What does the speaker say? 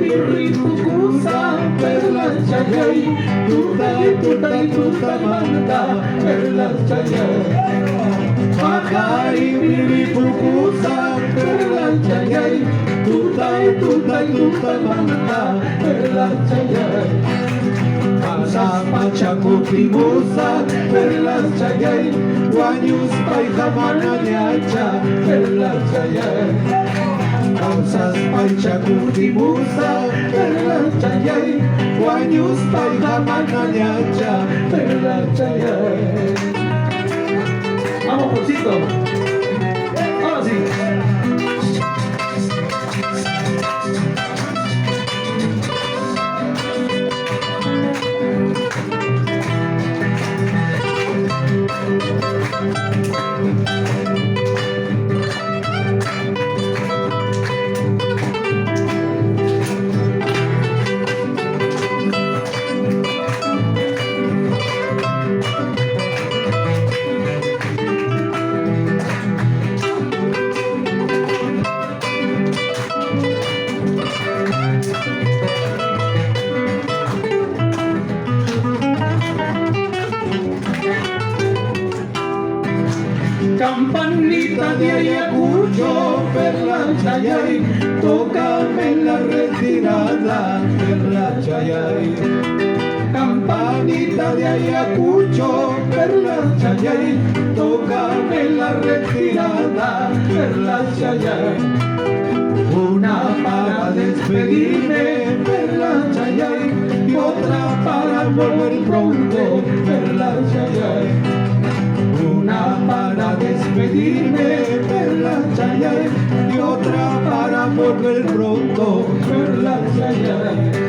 birritukusa perla cayay tuta manda perla cayay Pakai birritukusa perla cayay tuta manda perla cayay Sa pachakupimusa perla cayay Wanyus pay kamananyacha perla cayay Kausas pachakupimusa perla cayay Wanyus pay kamananyacha perla cayay Vamos, Pocito. Ahora sí. Campanita de Ayacucho, perla chayay, tócame la retirada, perla chayay. Campanita de Ayacucho, perla chayay, tócame la retirada, perla chayay. Una para despedirme, perla chayay, y otra para volver pronto, perla chayay. Una para despedirme, perla chayay, y otra para volver pronto, perla chayay.